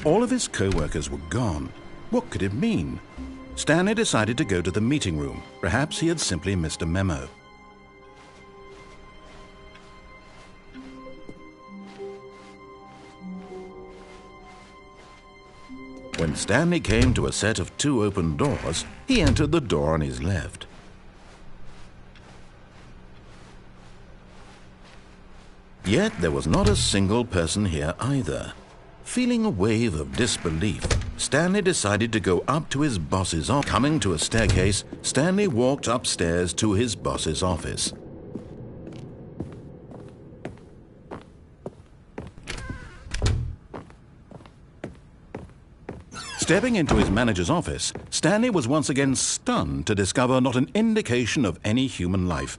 All of his co-workers were gone. What could it mean? Stanley decided to go to the meeting room. Perhaps he had simply missed a memo. When Stanley came to a set of 2 open doors, he entered the door on his left. Yet there was not a single person here either. Feeling a wave of disbelief, Stanley decided to go up to his boss's office. Coming to a staircase, Stanley walked upstairs to his boss's office. Stepping into his manager's office, Stanley was once again stunned to discover not an indication of any human life.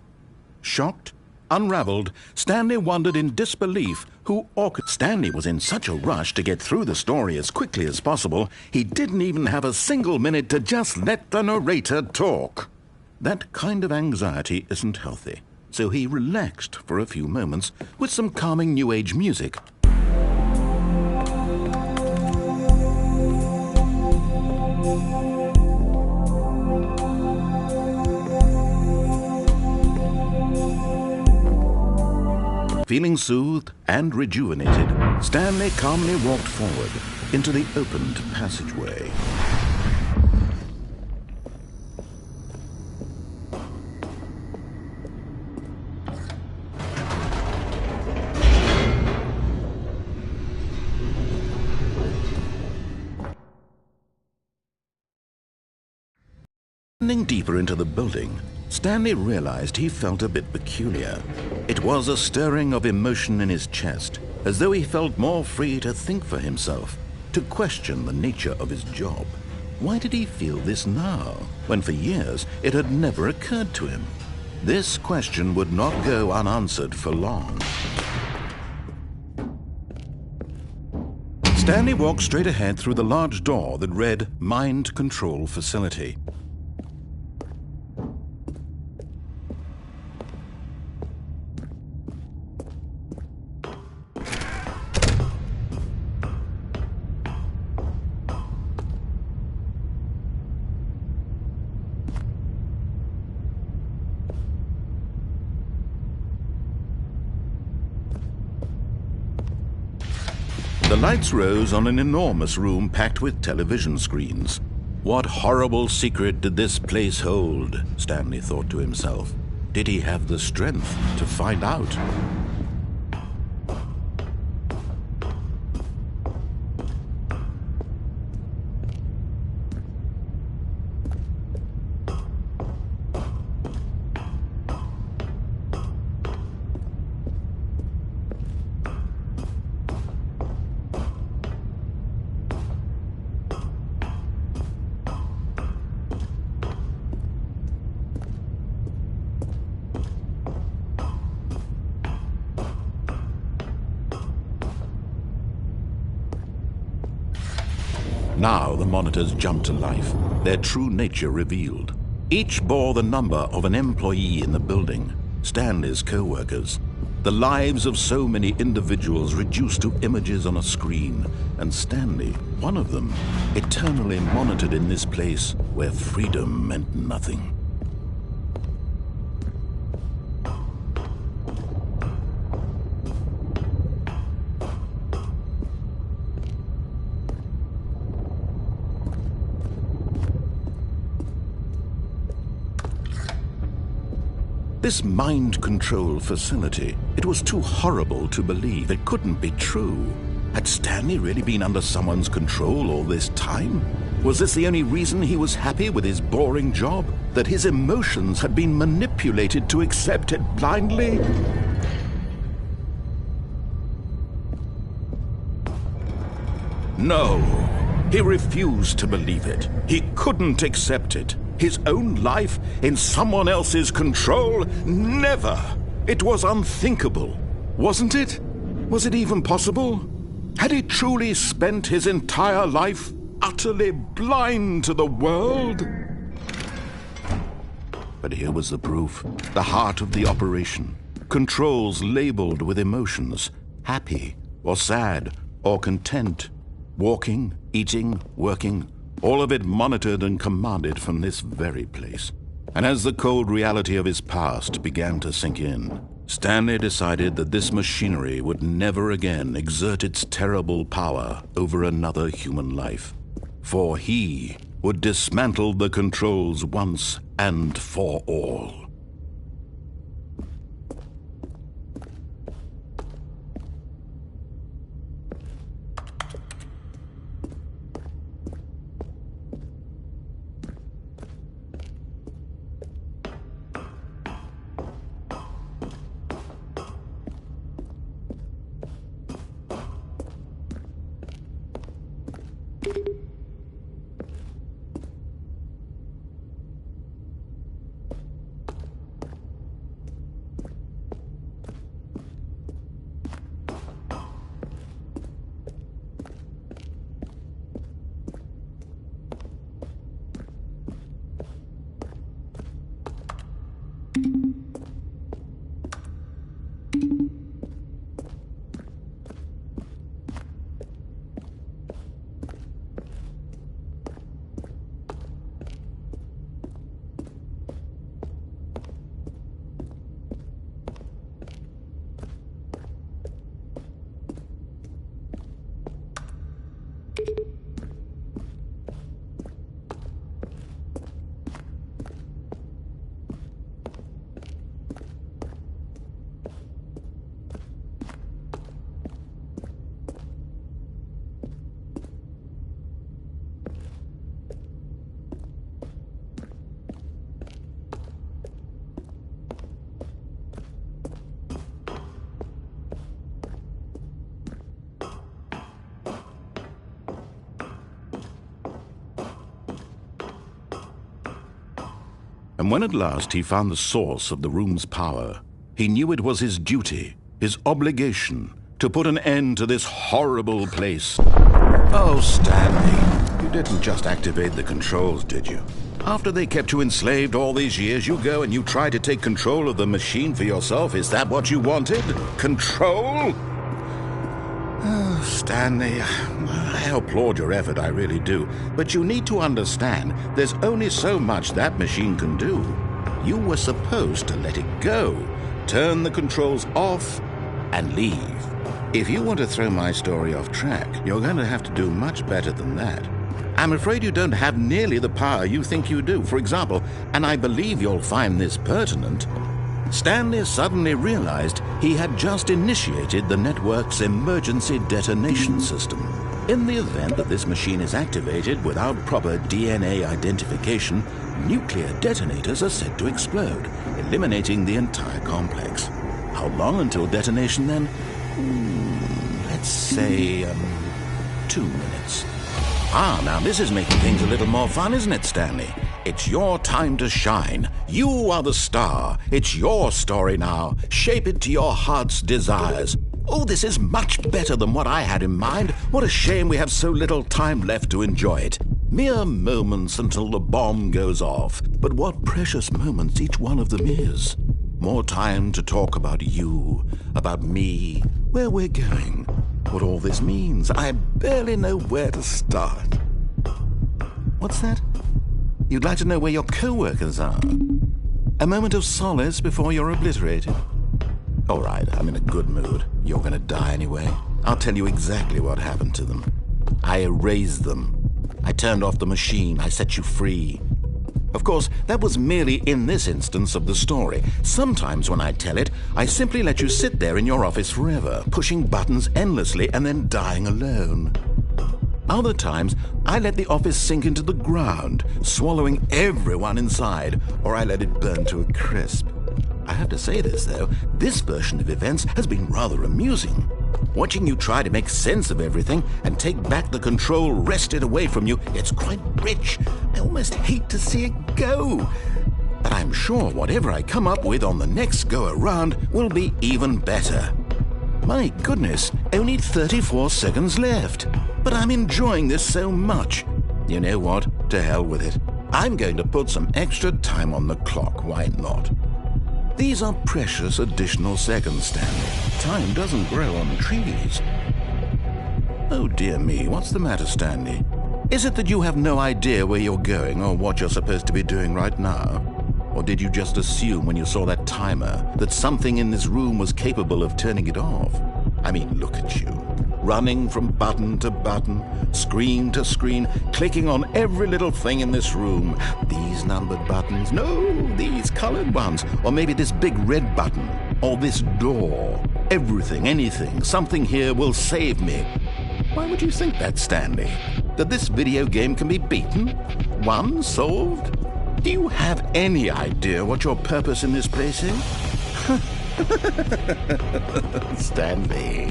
Shocked, unraveled, Stanley wondered in disbelief who orchestrated. Stanley was in such a rush to get through the story as quickly as possible, he didn't even have a single minute to just let the narrator talk. That kind of anxiety isn't healthy, so he relaxed for a few moments with some calming New Age music. Feeling soothed and rejuvenated, Stanley calmly walked forward into the opened passageway. Standing deeper into the building, Stanley realized he felt a bit peculiar. It was a stirring of emotion in his chest, as though he felt more free to think for himself, to question the nature of his job. Why did he feel this now, when for years it had never occurred to him? This question would not go unanswered for long. Stanley walked straight ahead through the large door that read Mind Control Facility. The lights rose on an enormous room packed with television screens. What horrible secret did this place hold? Stanley thought to himself. Did he have the strength to find out? Now the monitors jumped to life, their true nature revealed. Each bore the number of an employee in the building, Stanley's co-workers. The lives of so many individuals reduced to images on a screen, and Stanley, one of them, eternally monitored in this place where freedom meant nothing. This mind control facility, it was too horrible to believe. It couldn't be true. Had Stanley really been under someone's control all this time? Was this the only reason he was happy with his boring job? That his emotions had been manipulated to accept it blindly? No, he refused to believe it. He couldn't accept it. His own life in someone else's control? Never! It was unthinkable, wasn't it? Was it even possible? Had he truly spent his entire life utterly blind to the world? But here was the proof, the heart of the operation. controls labeled with emotions, happy or sad or content, walking, eating, working, all of it monitored and commanded from this very place. And as the cold reality of his past began to sink in, Stanley decided that this machinery would never again exert its terrible power over another human life. For he would dismantle the controls once and for all. And when at last he found the source of the room's power, he knew it was his duty, his obligation, to put an end to this horrible place. Oh, Stanley, you didn't just activate the controls, did you? After they kept you enslaved all these years, you go and you try to take control of the machine for yourself. Is that what you wanted? Control? Oh, Stanley, I applaud your effort, I really do. But you need to understand, there's only so much that machine can do. You were supposed to let it go, turn the controls off, and leave. If you want to throw my story off track, you're going to have to do much better than that. I'm afraid you don't have nearly the power you think you do. For example, and I believe you'll find this pertinent, Stanley suddenly realized he had just initiated the network's emergency detonation system. In the event that this machine is activated without proper DNA identification, nuclear detonators are said to explode, eliminating the entire complex. How long until detonation then? Let's say, 2 minutes. Now this is making things a little more fun, isn't it, Stanley? It's your time to shine. You are the star. It's your story now. Shape it to your heart's desires. Oh, this is much better than what I had in mind. What a shame we have so little time left to enjoy it. Mere moments until the bomb goes off. But what precious moments each one of them is. More time to talk about you, about me, where we're going, what all this means. I barely know where to start. What's that? You'd like to know where your co-workers are? A moment of solace before you're obliterated? All right, I'm in a good mood. You're going to die anyway. I'll tell you exactly what happened to them. I erased them. I turned off the machine. I set you free. Of course, that was merely in this instance of the story. Sometimes when I tell it, I simply let you sit there in your office forever, pushing buttons endlessly and then dying alone. Other times, I let the office sink into the ground, swallowing everyone inside, or I let it burn to a crisp. I have to say this, though, this version of events has been rather amusing. Watching you try to make sense of everything and take back the control wrested away from you, it's quite rich. I almost hate to see it go. But I'm sure whatever I come up with on the next go-around will be even better. My goodness, only 34 seconds left. But I'm enjoying this so much. You know what? To hell with it. I'm going to put some extra time on the clock. Why not? These are precious additional seconds, Stanley. Time doesn't grow on trees. Oh dear me, what's the matter, Stanley? Is it that you have no idea where you're going or what you're supposed to be doing right now? Or did you just assume when you saw that timer that something in this room was capable of turning it off? I mean, look at you. Running from button to button, screen to screen, clicking on every little thing in this room. These numbered buttons, no, these colored ones. Or maybe this big red button, or this door. Everything, anything, something here will save me. Why would you think that, Stanley? That this video game can be beaten? Won? Solved? Do you have any idea what your purpose in this place is? Stanley,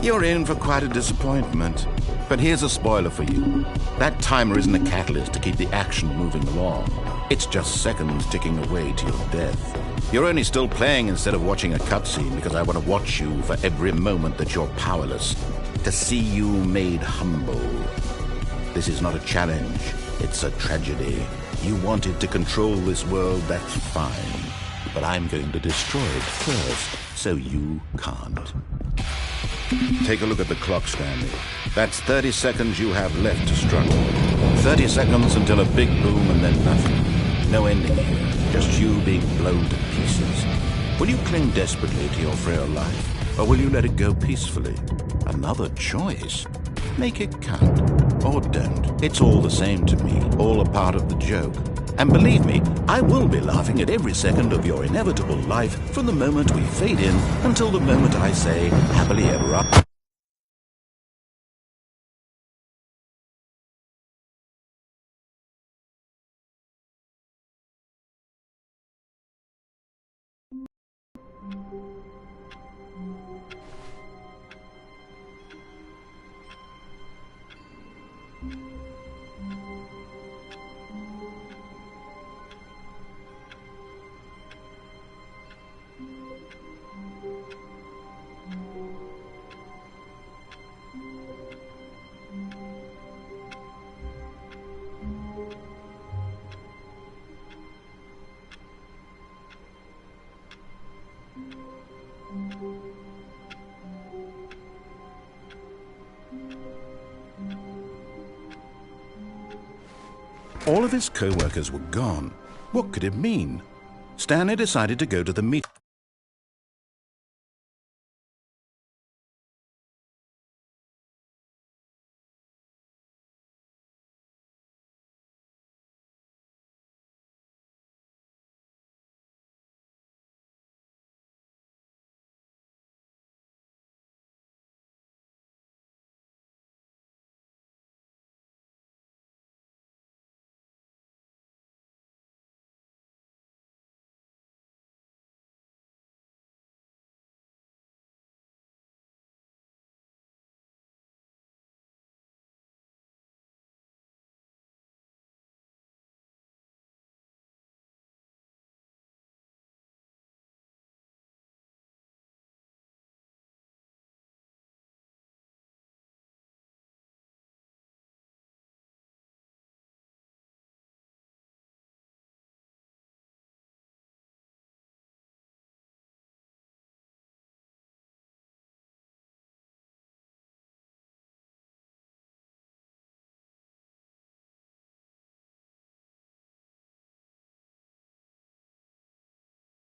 you're in for quite a disappointment. But here's a spoiler for you. That timer isn't a catalyst to keep the action moving along. It's just seconds ticking away to your death. You're only still playing instead of watching a cutscene because I want to watch you for every moment that you're powerless. To see you made humble. This is not a challenge. It's a tragedy. You wanted to control this world, that's fine. But I'm going to destroy it first, so you can't. Take a look at the clock, Stanley. That's 30 seconds you have left to struggle. 30 seconds until a big boom and then nothing. No ending here, just you being blown to pieces. Will you cling desperately to your frail life, or will you let it go peacefully? Another choice. Make it count. Or don't. It's all the same to me, all a part of the joke. And believe me, I will be laughing at every second of your inevitable life from the moment we fade in until the moment I say, happily ever after. All of his co-workers were gone. What could it mean? Stanley decided to go to the meet.